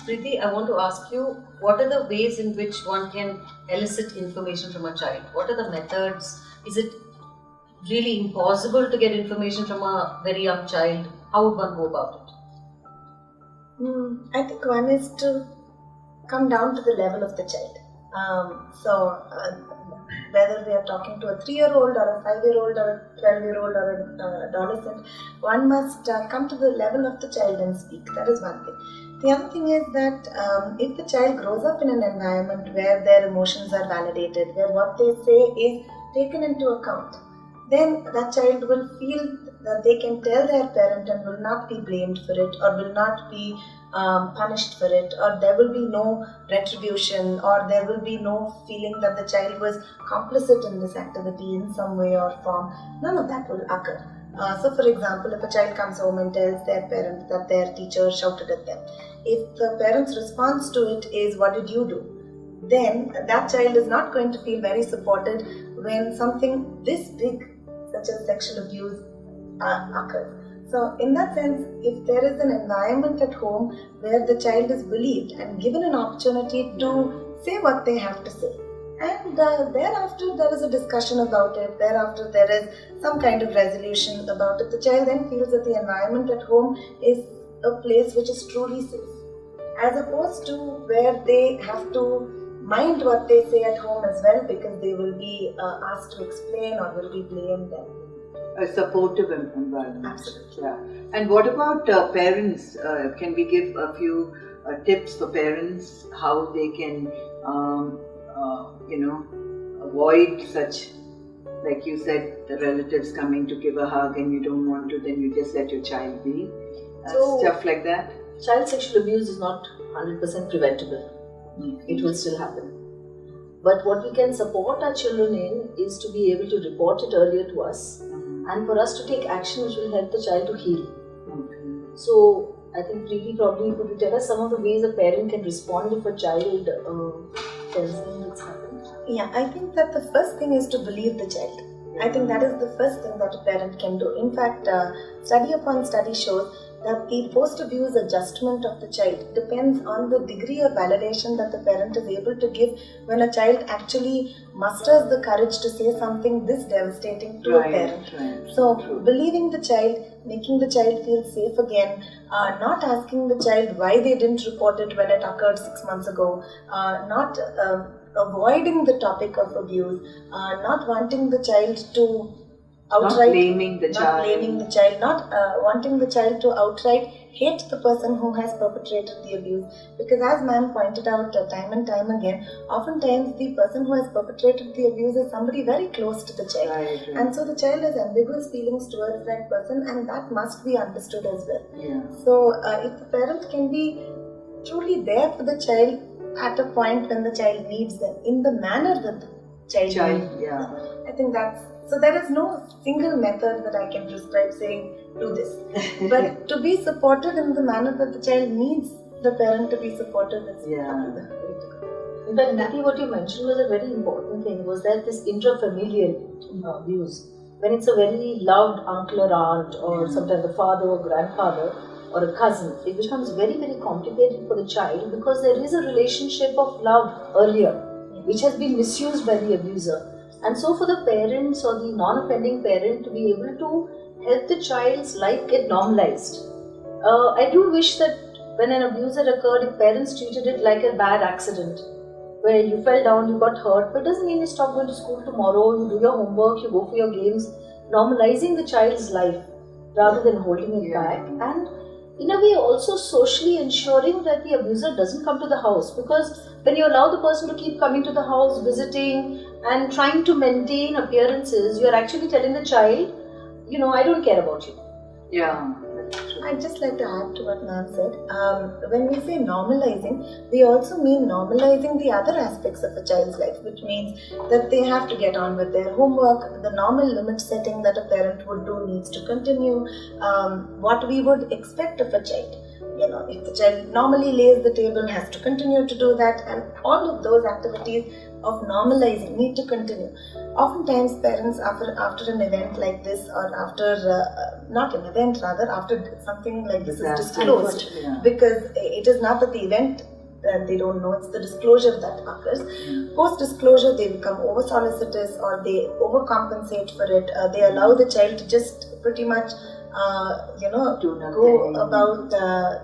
Preeti, I want to ask you, what are the ways in which one can elicit information from a child? What are the methods? Is it really impossible to get information from a very young child? How would one go about it? I think one is to come down to the level of the child. Whether we are talking to a 3-year-old or a 5-year-old or a 12-year-old or an adolescent, one must come to the level of the child and speak. That is one thing. The other thing is that if the child grows up in an environment where their emotions are validated, where what they say is taken into account, then that child will feel that they can tell their parent and will not be blamed for it, or will not be punished for it, or there will be no retribution, or there will be no feeling that the child was complicit in this activity in some way or form. None of that will occur. So for example, if a child comes home and tells their parent that their teacher shouted at them, if the parent's response to it is, "What did you do?" then that child is not going to feel very supported when something this big, such as sexual abuse, occurs. So in that sense, if there is an environment at home where the child is believed and given an opportunity to say what they have to say, and thereafter there is a discussion about it, thereafter there is some kind of resolution about it, the child then feels that the environment at home is a place which is truly safe, as opposed to where they have to mind what they say at home as well, because they will be asked to explain or will be blamed. A supportive environment. Absolutely. Yeah. And what about parents? Can we give a few tips for parents how they can, avoid such, like you said, the relatives coming to give a hug and you don't want to, then you just let your child be. Stuff like that. Child sexual abuse is not 100% preventable. It will still happen. But what we can support our children in is to be able to report it earlier to us, and for us to take action which will help the child to heal. So I think Preeti, probably could you tell us some of the ways a parent can respond if a child tells them it's happened? Yeah, I think that the first thing is to believe the child. I think that is the first thing that a parent can do. In fact, study upon study shows that the post-abuse adjustment of the child depends on the degree of validation that the parent is able to give when a child actually musters the courage to say something this devastating to a parent. So, believing the child, making the child feel safe again, not asking the child why they didn't report it when it occurred 6 months ago, not avoiding the topic of abuse, not wanting the child to outright, not blaming the child, not wanting the child to outright hate the person who has perpetrated the abuse, because as ma'am pointed out time and time again, oftentimes the person who has perpetrated the abuse is somebody very close to the child, and so the child has ambiguous feelings towards that person, and that must be understood as well. So if the parent can be truly there for the child at a point when the child needs them, in the manner that the child needs, I think that's. So there is no single method that I can prescribe saying, do this. But to be supportive in the manner that the child needs the parent to be supportive is probably the way to go. In fact, Nati, what you mentioned was a very important thing, was that this intrafamilial abuse, when it's a very loved uncle or aunt, or sometimes a father or grandfather or a cousin, it becomes very, very complicated for the child, because there is a relationship of love earlier, which has been misused by the abuser. And so for the parents or the non-offending parent to be able to help the child's life get normalized. I do wish that when an abuse had occurred, if parents treated it like a bad accident, where you fell down, you got hurt, but it doesn't mean you stop going to school tomorrow, you do your homework, you go for your games, normalizing the child's life rather than holding it back. And in a way also socially ensuring that the abuser doesn't come to the house, because when you allow the person to keep coming to the house, visiting and trying to maintain appearances, you are actually telling the child, I don't care about you. I'd just like to add to what ma'am said. When we say normalizing, we also mean normalizing the other aspects of a child's life, which means that they have to get on with their homework, the normal limit setting that a parent would do needs to continue, what we would expect of a child. If the child normally lays the table, has to continue to do that, and all of those activities of normalizing need to continue. Oftentimes parents, after an event like this, or after not an event rather, after something like this is Disaster. disclosed, Yeah. because it is not that the event that they don't know, it's the disclosure that occurs. Post disclosure, they become over solicitous or they overcompensate for it. They allow the child to just pretty much go about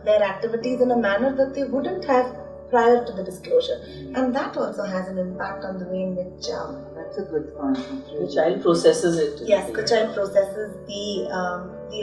their activities in a manner that they wouldn't have prior to the disclosure, and that also has an impact on the way in which that's a good point. The child processes it. yes, the child processes the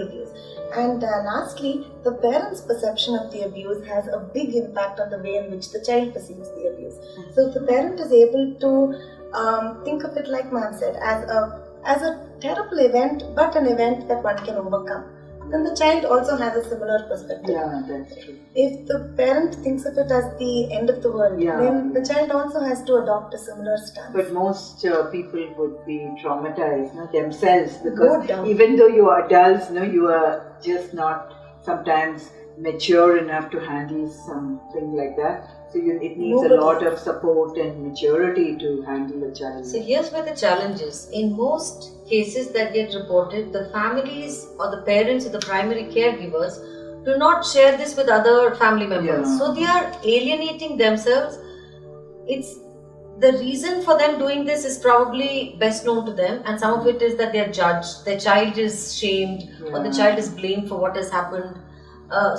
abuse. And lastly, the parent's perception of the abuse has a big impact on the way in which the child perceives the abuse. So if the parent is able to think of it, like ma'am said, as a terrible event, but an event that one can overcome, then the child also has a similar perspective. Yeah, that's true. If the parent thinks of it as the end of the world, then the child also has to adopt a similar stance. But most people would be traumatized themselves, because even though you are adults, you are just not sometimes mature enough to handle something like that. So it needs a lot of support and maturity to handle a child. So here's where the challenge is. In most cases that get reported, the families or the parents or the primary caregivers do not share this with other family members. Yeah. So they are alienating themselves. It's the reason for them doing this is probably best known to them, and some of it is that they are judged, their child is shamed, or the child is blamed for what has happened.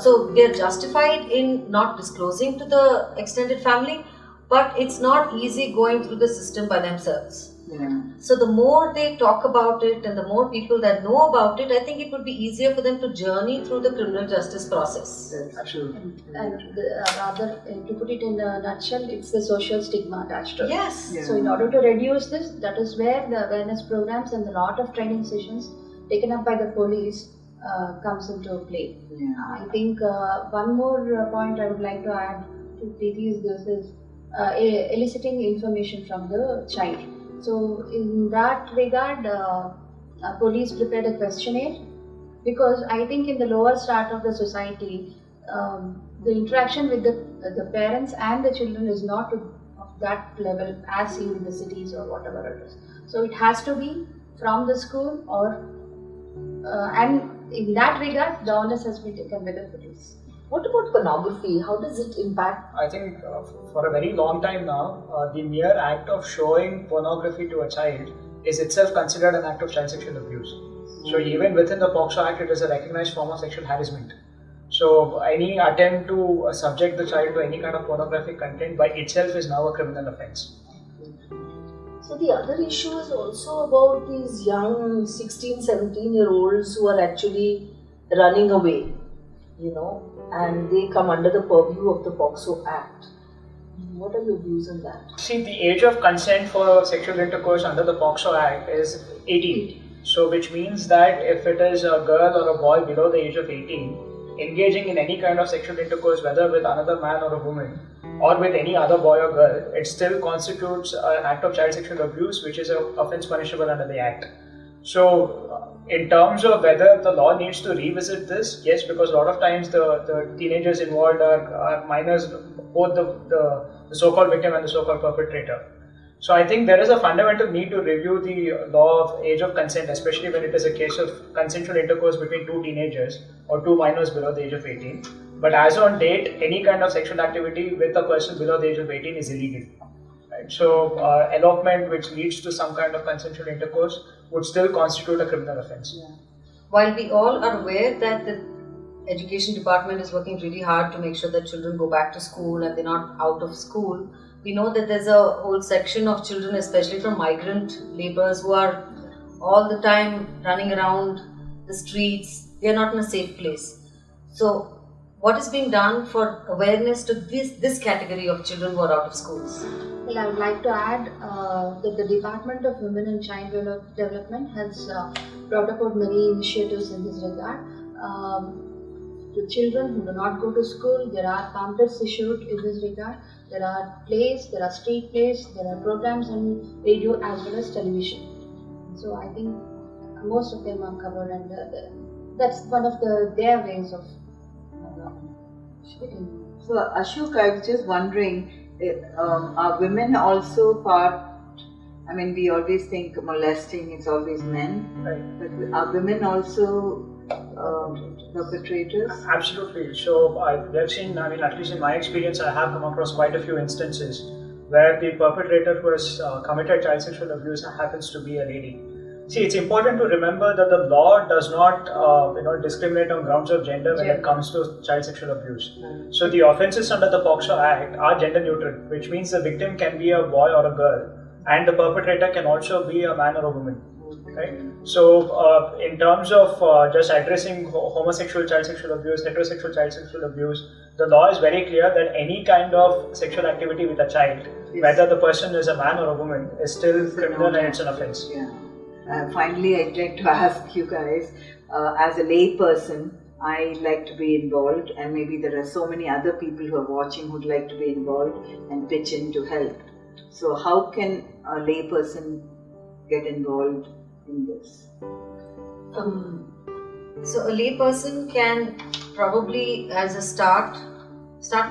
So they are justified in not disclosing to the extended family, but it's not easy going through the system by themselves. Yeah. So the more they talk about it and the more people that know about it, I think it would be easier for them to journey through the criminal justice process. That's true. And rather, to put it in a nutshell, it's the social stigma attached to it. Yes. Yeah. So in order to reduce this, that is where the awareness programs and a lot of training sessions taken up by the police comes into play. Yeah. I think one more point I would like to add to Preeti is this is eliciting information from the child. So in that regard, police prepared a questionnaire, because I think in the lower start of the society, the interaction with the parents and the children is not of that level as seen in the cities or whatever it is. So it has to be from the school and in that regard, the onus has been taken by the police. What about pornography? How does it impact? I think for a very long time now, the mere act of showing pornography to a child is itself considered an act of child sexual abuse. So even within the POCSO Act, it is a recognized form of sexual harassment. So any attempt to subject the child to any kind of pornographic content by itself is now a criminal offence. So the other issue is also about these young 16, 17-year-olds who are actually running away, and they come under the purview of the POCSO Act. What are your views on that? See, the age of consent for sexual intercourse under the POCSO Act is 18. So which means that if it is a girl or a boy below the age of 18, engaging in any kind of sexual intercourse, whether with another man or a woman, or with any other boy or girl, it still constitutes an act of child sexual abuse, which is an offence punishable under the Act. So, in terms of whether the law needs to revisit this, yes, because a lot of times the teenagers involved are minors, both the so-called victim and the so-called perpetrator. So I think there is a fundamental need to review the law of age of consent, especially when it is a case of consensual intercourse between two teenagers or two minors below the age of 18. But as on date, any kind of sexual activity with a person below the age of 18 is illegal. Right? So elopement which leads to some kind of consensual intercourse would still constitute a criminal offence. Yeah. While we all are aware that the education department is working really hard to make sure that children go back to school and they're not out of school, we know that there's a whole section of children, especially from migrant laborers, who are all the time running around the streets. They're not in a safe place. So what is being done for awareness to this category of children who are out of schools? Well, I would like to add that the Department of Women and Child Development has brought about many initiatives in this regard. To children who do not go to school, there are pamphlets issued in this regard. There are plays, there are street plays, there are programs on radio as well as television. So I think most of them are covered, and that's one of their ways of So Ashok, I was just wondering, are women also part? I mean, we always think molesting, it's always men, Right. but are women also perpetrators? Absolutely. So I've seen, at least in my experience, I have come across quite a few instances where the perpetrator who has committed child sexual abuse happens to be a lady. See, it's important to remember that the law does not, discriminate on grounds of gender when it comes to child sexual abuse. So the offences under the POCSO Act are gender neutral, which means the victim can be a boy or a girl, and the perpetrator can also be a man or a woman. Right? So, in terms of just addressing homosexual child sexual abuse, heterosexual child sexual abuse, the law is very clear that any kind of sexual activity with a child, whether the person is a man or a woman, is still criminal and it's an offence. Yeah. Finally, I'd like to ask you guys, as a lay person, I like to be involved, and maybe there are so many other people who are watching who'd like to be involved and pitch in to help. So, how can a lay person get involved in this? So a lay person can probably, as a start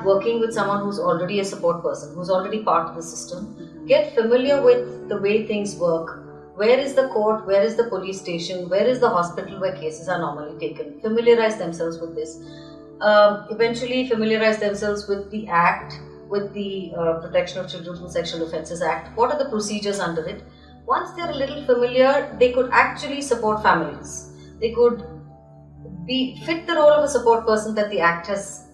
working with someone who's already a support person, who's already part of the system. Get familiar with the way things work. Where is the court? Where is the police station? Where is the hospital where cases are normally taken? Familiarize themselves with this. Eventually familiarize themselves with the Act, with the Protection of Children from Sexual Offences Act. What are the procedures under it? Once they're a little familiar, they could actually support families. They could fit the role of a support person that the Act has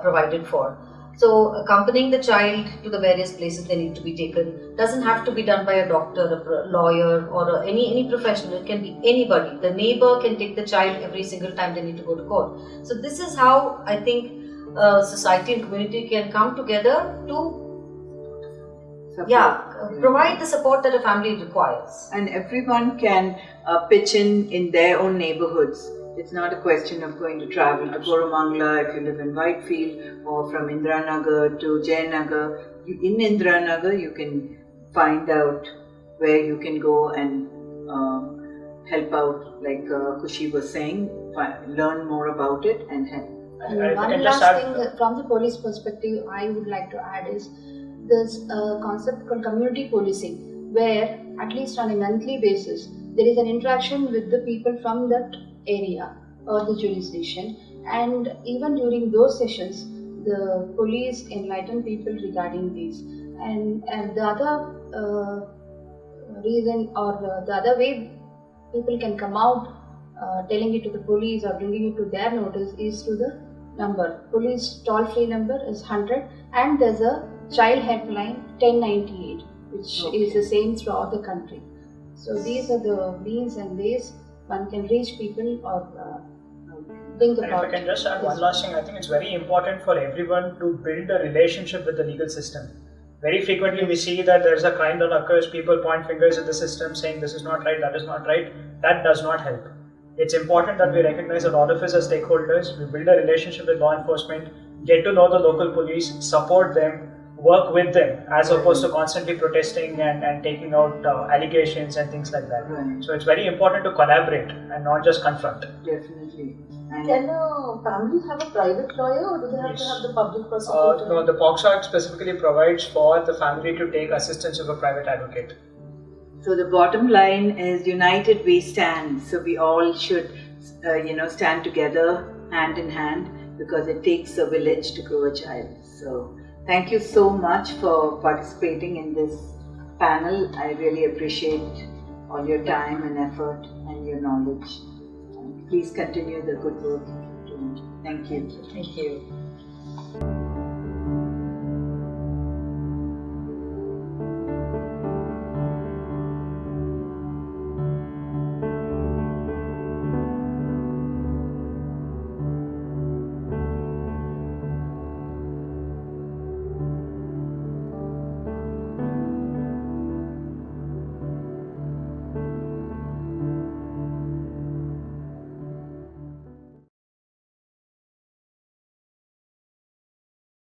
provided for. So, accompanying the child to the various places they need to be taken doesn't have to be done by a doctor, a lawyer, or any professional. It can be anybody. The neighbor can take the child every single time they need to go to court. So, this is how I think society and community can come together to provide the support that a family requires. And everyone can pitch in their own neighborhoods. It's not a question of going to travel to Koramangala if you live in Whitefield, or from Indiranagar to Jayanagar. In Indiranagar, you can find out where you can go and help out, like Kushi was saying, learn more about it and help. And one last thing from the police perspective I would like to add is this concept called community policing, where at least on a monthly basis there is an interaction with the people from that area or the jurisdiction, and even during those sessions the police enlighten people regarding these. And the other reason or the other way people can come out telling it to the police or bringing it to their notice is through the number. Police toll-free number is 100, and there's a child helpline 1098, which is the same throughout the country. So these are the means and ways one can reach people or think about. If I can just add one last thing, I think it's very important for everyone to build a relationship with the legal system. Very frequently we see that there's a crime that occurs, people point fingers at the system saying this is not right, that is not right. That does not help. It's important that we recognize that all of us are stakeholders, we build a relationship with law enforcement, get to know the local police, support them, work with them, as opposed to constantly protesting and taking out allegations and things like that. Right. So it's very important to collaborate and not just confront. Definitely. And can a family have a private lawyer, or do they have to have the public prosecutor? No, the POCSO Act specifically provides for the family to take assistance of a private advocate. so the bottom line is, united we stand. So we all should, stand together, hand in hand, because it takes a village to grow a child. So thank you so much for participating in this panel. I really appreciate all your time and effort and your knowledge. Please continue the good work. Thank you. Thank you.